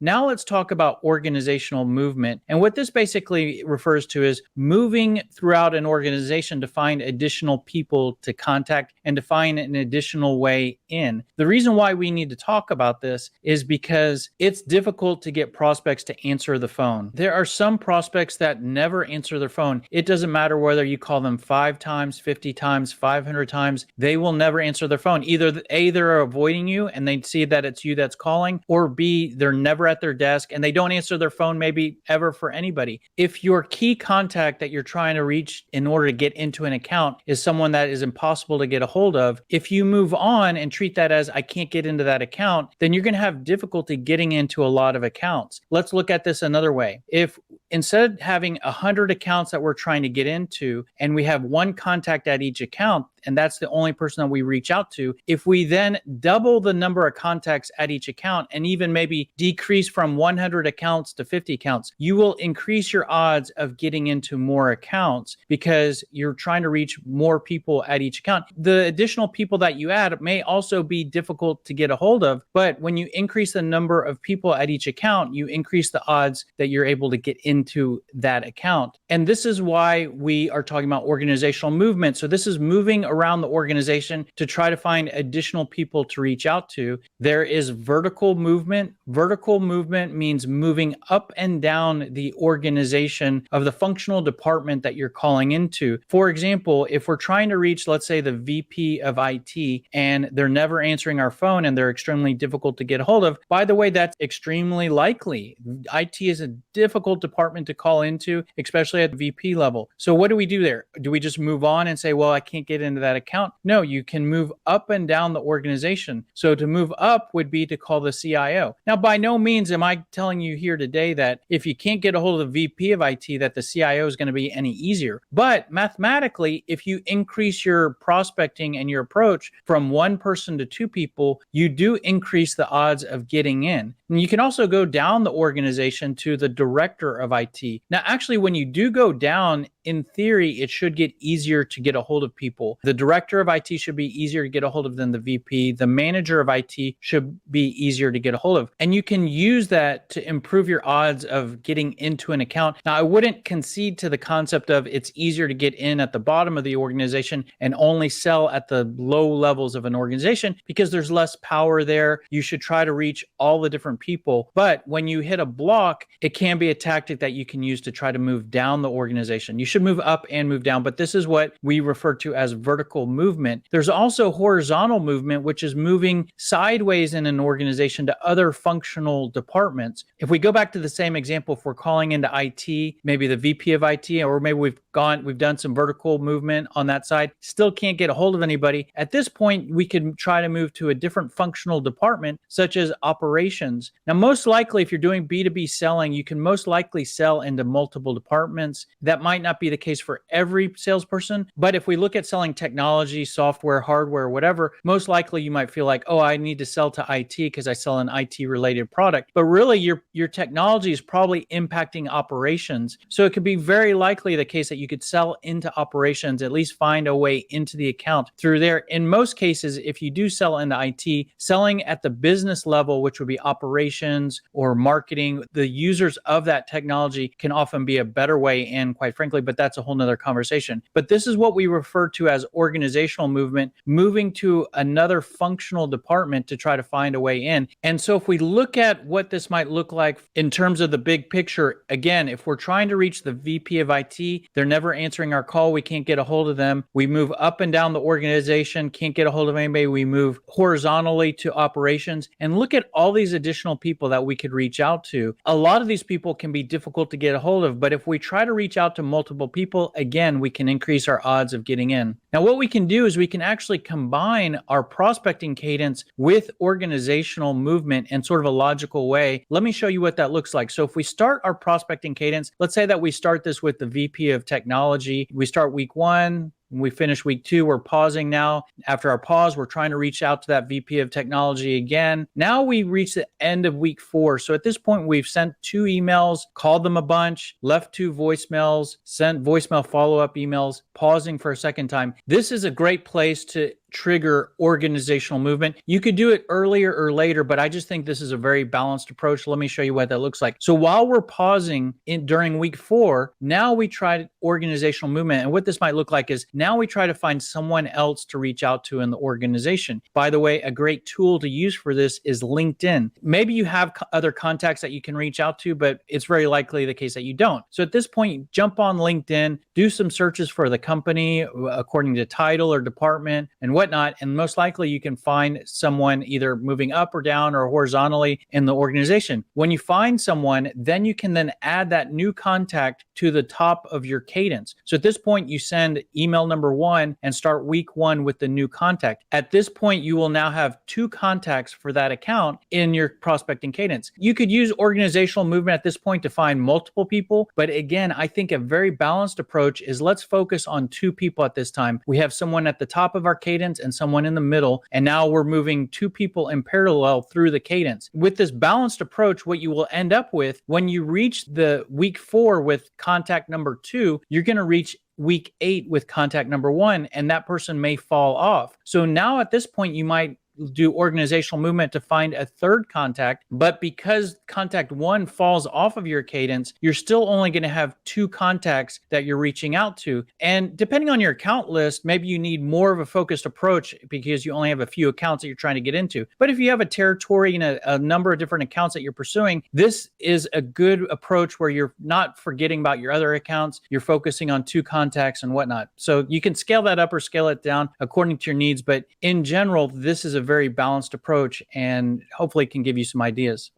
Now let's talk about organizational movement. And what this basically refers to is moving throughout an organization to find additional people to contact and to find an additional way in. The reason why we need to talk about this is because it's difficult to get prospects to answer the phone. There are some prospects that never answer their phone. It doesn't matter whether you call them 5 times, 50 times, 500 times, they will never answer their phone. Either A, they're avoiding you and they see that it's you that's calling, or B, they're never at their desk and they don't answer their phone maybe ever for anybody. If your key contact that you're trying to reach in order to get into an account is someone that is impossible to get a hold of, if you move on and treat that as I can't get into that account, then you're going to have difficulty getting into a lot of accounts. Let's look at this another way. If instead of having 100 accounts that we're trying to get into and we have one contact at each account, and that's the only person that we reach out to, if we then double the number of contacts at each account and even maybe decrease from 100 accounts to 50 accounts, you will increase your odds of getting into more accounts because you're trying to reach more people at each account. The additional people that you add may also be difficult to get a hold of, but when you increase the number of people at each account, you increase the odds that you're able to get into that account. And this is why we are talking about organizational movement. So this is moving around the organization to try to find additional people to reach out to. There is vertical movement. Vertical movement means moving up and down the organization of the functional department that you're calling into. For example, if we're trying to reach, let's say, the VP of IT and they're never answering our phone and they're extremely difficult to get a hold of, by the way, that's extremely likely. IT is a difficult department to call into, especially at the VP level. So what do we do there? Do we just move on and say, well, I can't get into that account? No, you can move up and down the organization. So to move up would be to call the CIO. Now, by no means am I telling you here today that if you can't get a hold of the VP of IT, that the CIO is going to be any easier. But mathematically, if you increase your prospecting and your approach from one person to two people, you do increase the odds of getting in. And you can also go down the organization to the director of IT. Now, actually, when you do go down, in theory, it should get easier to get a hold of people. The director of IT should be easier to get a hold of than the VP. The manager of IT should be easier to get a hold of. And you can use that to improve your odds of getting into an account. Now, I wouldn't concede to the concept of it's easier to get in at the bottom of the organization and only sell at the low levels of an organization because there's less power there. You should try to reach all the different people. But when you hit a block, it can be a tactic that you can use to try to move down the organization. You should move up and move down, but this is what we refer to as vertical movement. There's also horizontal movement, which is moving sideways in an organization to other functional departments. If we go back to the same example, if we're calling into IT, maybe the VP of IT, or maybe we've done some vertical movement on that side, still can't get a hold of anybody. At this point, we could try to move to a different functional department, such as operations. Now, most likely, if you're doing B2B selling, you can most likely sell into multiple departments. That might not be the case for every salesperson, but if we look at selling technology, software, hardware, whatever, most likely you might feel like, oh, I need to sell to IT because I sell an IT related product. But really, your technology is probably impacting operations. So it could be very likely the case that you could sell into operations, at least find a way into the account through there. In most cases, if you do sell into IT, selling at the business level, which would be operations or marketing, the users of that technology can often be a better way in, quite frankly, but that's a whole nother conversation. But this is what we refer to as organizational movement, moving to another functional department to try to find a way in. And so if we look at what this might look like in terms of the big picture, again, if we're trying to reach the VP of IT, they're never answering our call, we can't get a hold of them. We move up and down the organization, can't get a hold of anybody. We move horizontally to operations, and look at all these additional people that we could reach out to. A lot of these people can be difficult to get a hold of, but if we try to reach out to multiple people, again, we can increase our odds of getting in. Now, what we can do is we can actually combine our prospecting cadence with organizational movement in sort of a logical way. Let me show you what that looks like. So if we start our prospecting cadence, let's say that we start this with the VP of technology. We start week 1. When we finish week 2, we're pausing now. After our pause, we're trying to reach out to that VP of technology again. Now we reach the end of week 4. So at this point, we've sent 2 emails, called them a bunch, left 2 voicemails, sent voicemail follow-up emails, pausing for a second time. This is a great place to trigger organizational movement. You could do it earlier or later, but I just think this is a very balanced approach. Let me show you what that looks like. So while we're pausing during week 4, now we try organizational movement. And what this might look like is now we try to find someone else to reach out to in the organization. By the way, a great tool to use for this is LinkedIn. Maybe you have other contacts that you can reach out to, but it's very likely the case that you don't. So at this point, jump on LinkedIn, do some searches for the company according to title or department and whatnot, and most likely you can find someone either moving up or down or horizontally in the organization. When you find someone, then you can then add that new contact to the top of your cadence. So at this point, you send email number 1 and start week 1 with the new contact. At this point, you will now have 2 contacts for that account in your prospecting cadence. You could use organizational movement at this point to find multiple people, but again, I think a very balanced approach is let's focus on 2 people at this time. We have someone at the top of our cadence and someone in the middle, and now we're moving 2 people in parallel through the cadence. With this balanced approach, what you will end up with when you reach the week 4 with contact number 2, you're going to reach week 8 with contact number 1, and that person may fall off. So now at this point, you might do organizational movement to find a third contact, but because contact 1 falls off of your cadence, you're still only going to have 2 contacts that you're reaching out to. And depending on your account list, maybe you need more of a focused approach because you only have a few accounts that you're trying to get into. But if you have a territory and a number of different accounts that you're pursuing, this is a good approach where you're not forgetting about your other accounts. You're focusing on 2 contacts and whatnot. So you can scale that up or scale it down according to your needs. But in general, this is a very balanced approach and hopefully can give you some ideas.